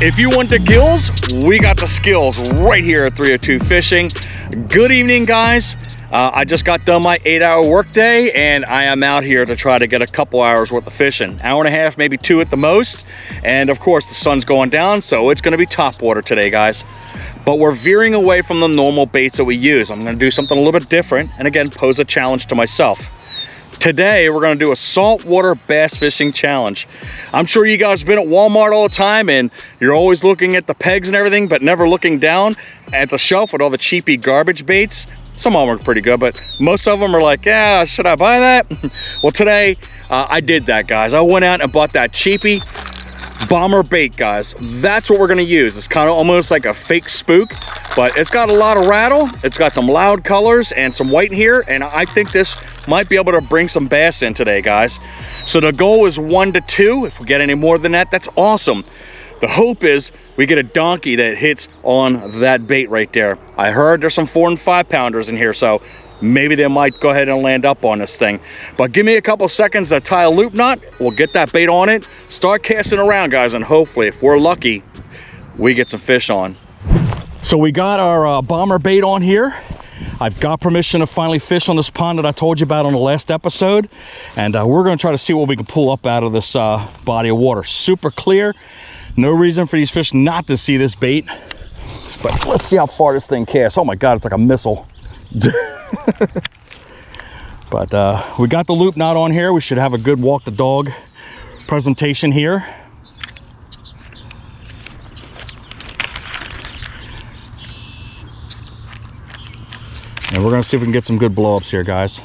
If you want the gills, we got the skills right here at 302 Fishing. Good evening, guys. I just got done my 8-hour workday, and I am out here to try to get a couple hours worth of fishing. Hour and a half, maybe 2 at the most. And of course, the sun's going down, so it's gonna be top water today, guys. But we're veering away from the normal baits that we use. I'm gonna do something a little bit different, and again, pose a challenge to myself. Today, we're gonna do a saltwater bass fishing challenge. I'm sure you guys have been at Walmart all the time and you're always looking at the pegs and everything, but never looking down at the shelf with all the cheapy garbage baits. Some of them are pretty good, but most of them are like, yeah, should I buy that? Well, today, I did that, guys. I went out and bought that cheapy bomber bait, guys. That's what we're gonna use. It's kind of almost like a fake spook, but it's got a lot of rattle. It's got some loud colors and some white here, and I think this might be able to bring some bass in today, guys. So the goal is 1 to 2. If we get any more than that, that's awesome. The hope is we get a donkey that hits on that bait right there. I heard there's some 4 and 5 pounders in here, so maybe they might go ahead and land up on this thing. But give me a couple seconds to tie a loop knot. We'll get that bait on it, start casting around, guys, and hopefully, if we're lucky, we get some fish on. So we got our bomber bait on here. I've got permission to finally fish on this pond that I told you about on the last episode. And we're gonna try to see what we can pull up out of this body of water. Super clear. No reason for these fish not to see this bait. But let's see how far this thing casts. Oh my God, it's like a missile. But we got the loop knot on here. We should have a good walk the dog presentation here. And we're gonna see if we can get some good blow-ups here, guys.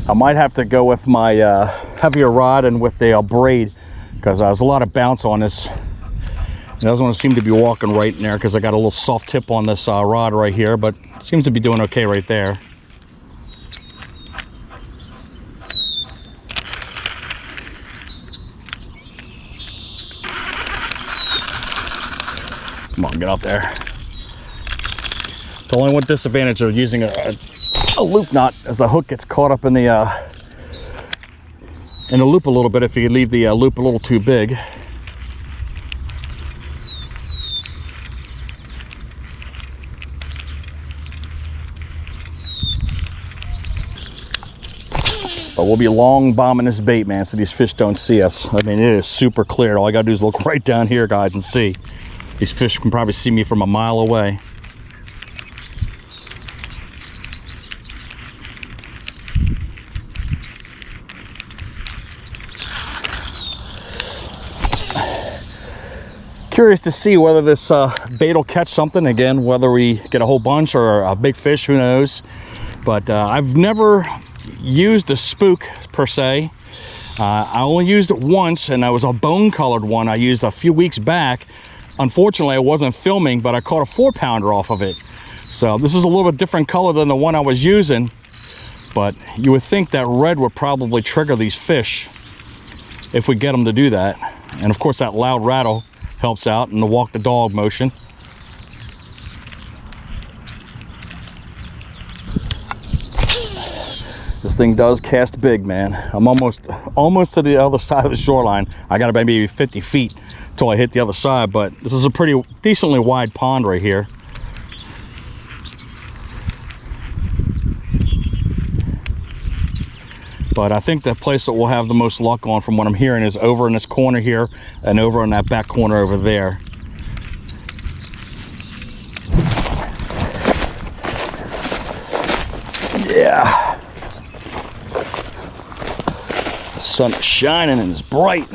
I might have to go with my heavier rod and with the braid, because there's a lot of bounce on this. It doesn't want to seem to be walking right in there because I got a little soft tip on this rod right here, but it seems to be doing okay right there. Come on, get out there. It's the only one disadvantage of using a loop knot, as the hook gets caught up in the loop a little bit if you leave the loop a little too big. But we'll be long bombing this bait, man, so these fish don't see us. I mean, it is super clear. All I gotta do is look right down here, guys, and see. These fish can probably see me from a mile away. Curious to see whether this bait will catch something again, whether we get a whole bunch or a big fish, who knows. But I've never used a spook per se. I only used it once, and that was a bone colored one I used a few weeks back. Unfortunately, I wasn't filming, but I caught a 4-pounder off of it. So this is a little bit different color than the one I was using, but you would think that red would probably trigger these fish if we get them to do that. And of course, that loud rattle helps out in the walk the dog motion. This thing does cast big, man. I'm almost to the other side of the shoreline. I got about maybe 50 feet till I hit the other side, but this is a pretty decently wide pond right here. But I think the place that we'll have the most luck on, from what I'm hearing, is over in this corner here and over in that back corner over there. Yeah. The sun is shining and it's bright.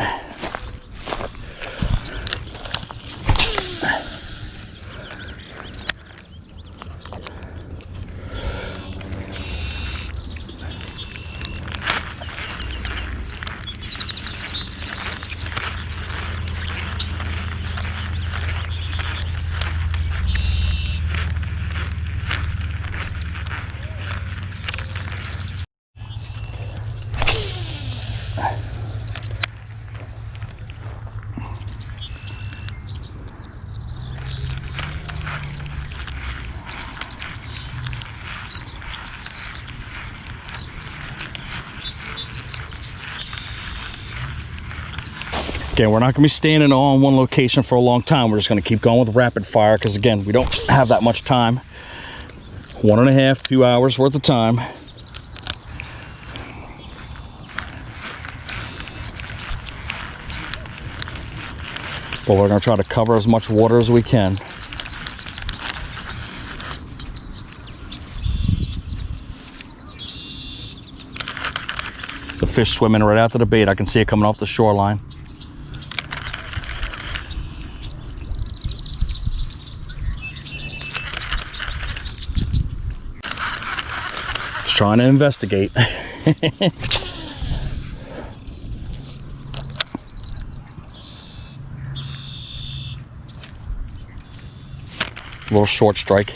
Again, we're not gonna be standing on one location for a long time. We're just gonna keep going with rapid fire because again, we don't have that much time. 1.5, 2 hours worth of time. But we're gonna try to cover as much water as we can. It's a fish swimming right after the bait. I can see it coming off the shoreline. Just trying to investigate. A little short strike.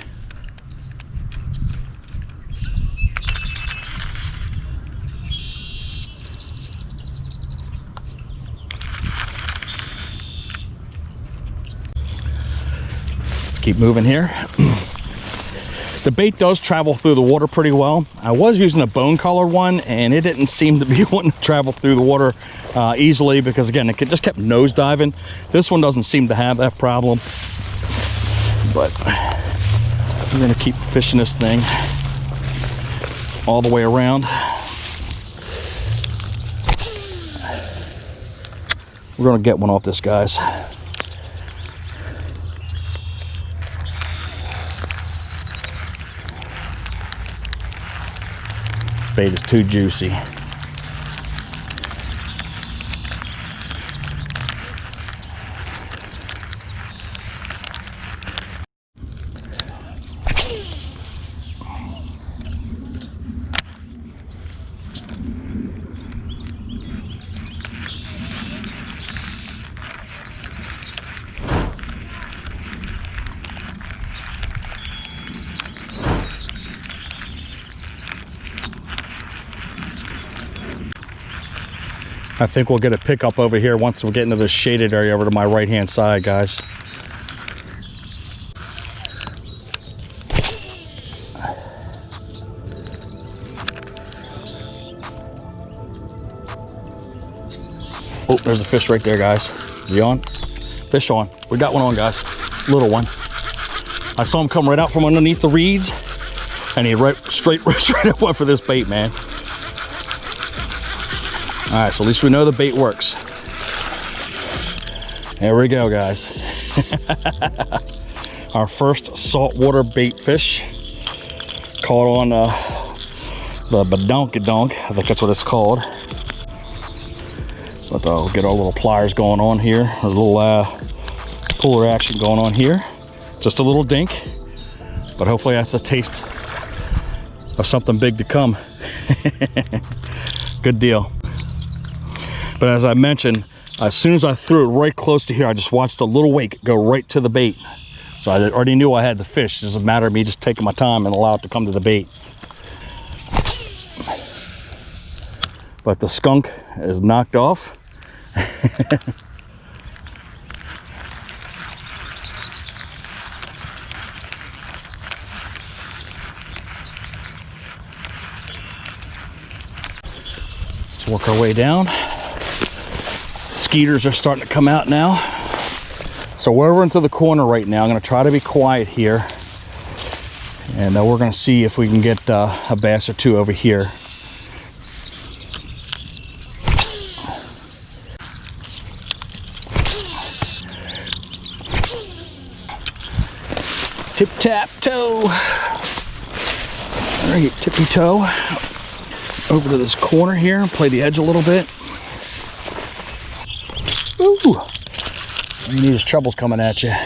Let's keep moving here. The bait does travel through the water pretty well. I was using a bone colored one and it didn't seem to be wanting to travel through the water easily because again, it just kept nose diving. This one doesn't seem to have that problem. But I'm gonna keep fishing this thing all the way around. We're gonna get one off this, guys. This bait is too juicy. I think we'll get a pickup over here once we get into this shaded area over to my right hand side, guys. Oh, there's a fish right there, guys. Is he on? Fish on. We got one on, guys. Little one. I saw him come right out from underneath the reeds and he straight up went for this bait, man. All right, so at least we know the bait works. There we go, guys. Our first saltwater bait fish. Caught on the badonkadonk, I think that's what it's called. But we'll get our little pliers going on here. A little puller action going on here. Just a little dink, but hopefully that's a taste of something big to come. Good deal. But as I mentioned, as soon as I threw it right close to here, I just watched the little wake go right to the bait. So I already knew I had the fish. It's just a matter of me just taking my time and allow it to come to the bait. But the skunk is knocked off. Let's work our way down. Skeeters are starting to come out now. So we're over into the corner right now. I'm going to try to be quiet here. And we're going to see if we can get a bass or two over here. Tip tap toe. All right, tippy toe. Over to this corner here and play the edge a little bit. Ooh, all you need is troubles coming at you. All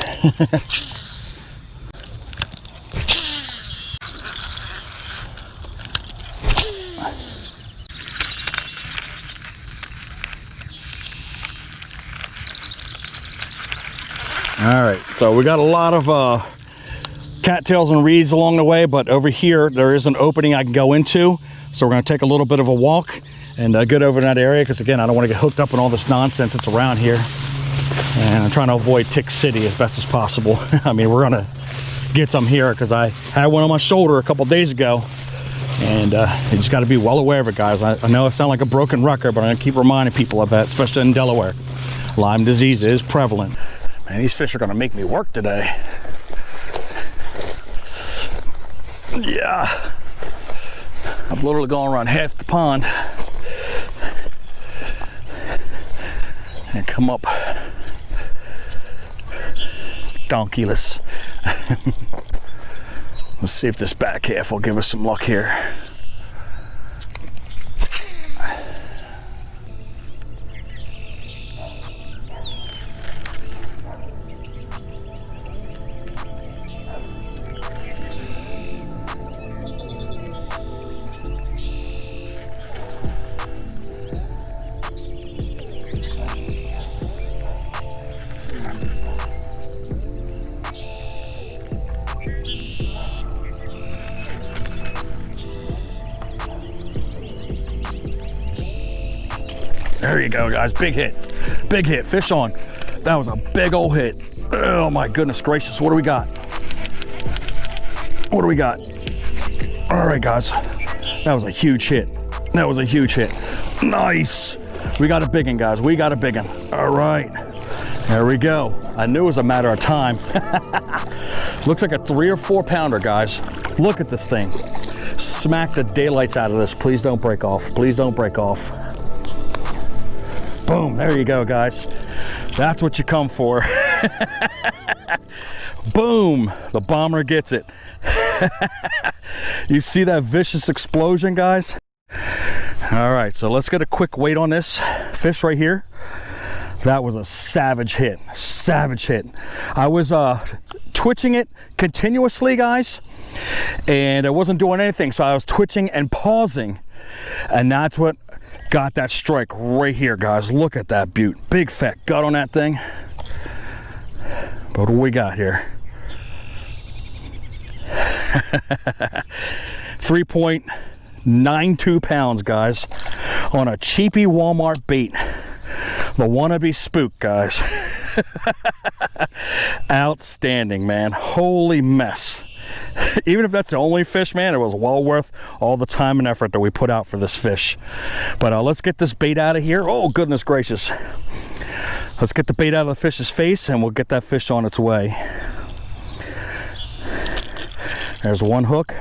right, so we got a lot of cattails and reeds along the way, but over here there is an opening I can go into. So we're going to take a little bit of a walk and get over to that area because again, I don't want to get hooked up in all this nonsense that's around here. And I'm trying to avoid Tick City as best as possible. I mean, we're going to get some here because I had one on my shoulder a couple days ago And you just got to be well aware of it, guys. I know I sound like a broken record, but I'm going to keep reminding people of that, especially in Delaware. Lyme disease is prevalent. Man, these fish are going to make me work today. Yeah. I've literally gone around half the pond and come up donkeyless. Let's see if this back half will give us some luck here. There you go, guys. Big hit. Big hit. Fish on. That was a big old hit. Oh my goodness gracious. What do we got? What do we got? All right, guys. That was a huge hit. That was a huge hit. Nice. We got a big one, guys. We got a big one. All right. There we go. I knew it was a matter of time. Looks like a 3 or 4 pounder, guys. Look at this thing. Smack the daylights out of this. Please don't break off. Please don't break off. Boom, there you go, guys. That's what you come for. Boom, the bomber gets it. You see that vicious explosion, guys? All right, so let's get a quick weight on this fish right here. That was a savage hit, savage hit. I was twitching it continuously, guys, and I wasn't doing anything, so I was twitching and pausing, and that's what got that strike right here, guys. Look at that beaut. Big fat gut on that thing. But what do we got here? 3.92 pounds, guys, on a cheapy Walmart bait. The wannabe spook, guys. Outstanding, man. Holy mess. Even if that's the only fish, man, it was well worth all the time and effort that we put out for this fish. But let's get this bait out of here. Oh, goodness gracious. Let's get the bait out of the fish's face and we'll get that fish on its way. There's one hook.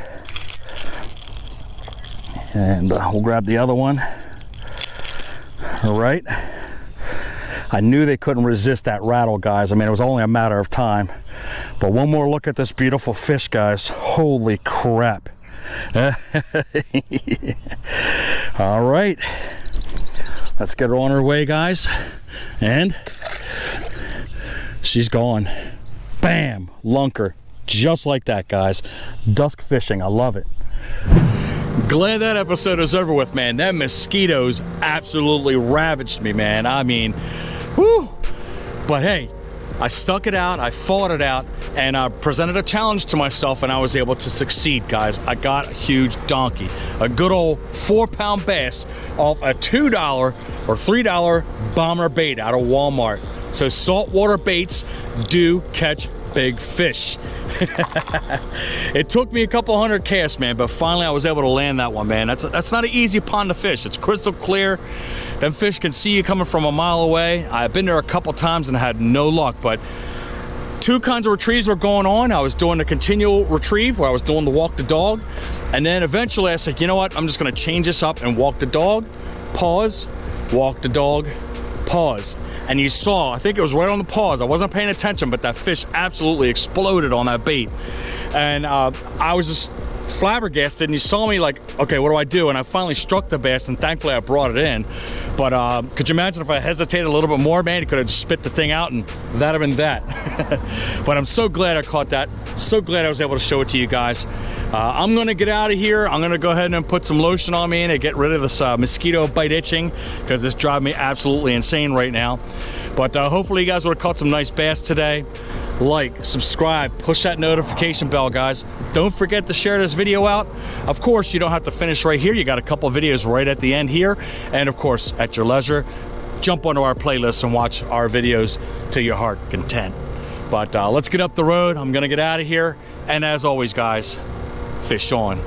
And we'll grab the other one. All right. I knew they couldn't resist that rattle, guys. I mean, it was only a matter of time. But one more look at this beautiful fish, guys. Holy crap. All right. Let's get her on her way, guys. And she's gone. Bam, lunker. Just like that, guys. Dusk fishing, I love it. Glad that episode is over with, man. That mosquitoes absolutely ravaged me, man. I mean, whew. But hey, I stuck it out, I fought it out, and I presented a challenge to myself, and I was able to succeed, guys. I got a huge donkey, a good old 4-pound bass off a $2 or $3 bomber bait out of Walmart. So saltwater baits do catch big fish. It took me a couple hundred casts, man, but finally I was able to land that one, man. That's not an easy pond to fish. It's crystal clear. Them fish can see you coming from a mile away. I've been there a couple times and had no luck, but 2 kinds of retrieves were going on. I was doing the continual retrieve where I was doing the walk the dog, and then eventually I said, you know what, I'm just gonna change this up and walk the dog, pause, walk the dog, pause. And you saw, I think it was right on the pause, I wasn't paying attention, but that fish absolutely exploded on that bait. And I was just flabbergasted, and you saw me like, okay, what do I do? And I finally struck the bass, and thankfully I brought it in. But could you imagine if I hesitated a little bit more, man? He could have spit the thing out, and that'd have been that. But I'm so glad I caught that. So glad I was able to show it to you guys. I'm gonna get out of here. I'm gonna go ahead and put some lotion on me and get rid of this mosquito bite itching, because it's driving me absolutely insane right now. But hopefully you guys would have caught some nice bass today. Like, subscribe, push that notification bell, guys. Don't forget to share this video out. Of course, you don't have to finish right here. You got a couple videos right at the end here. And of course, at your leisure, jump onto our playlist and watch our videos to your heart content. But let's get up the road. I'm gonna get out of here. And as always, guys, fish on.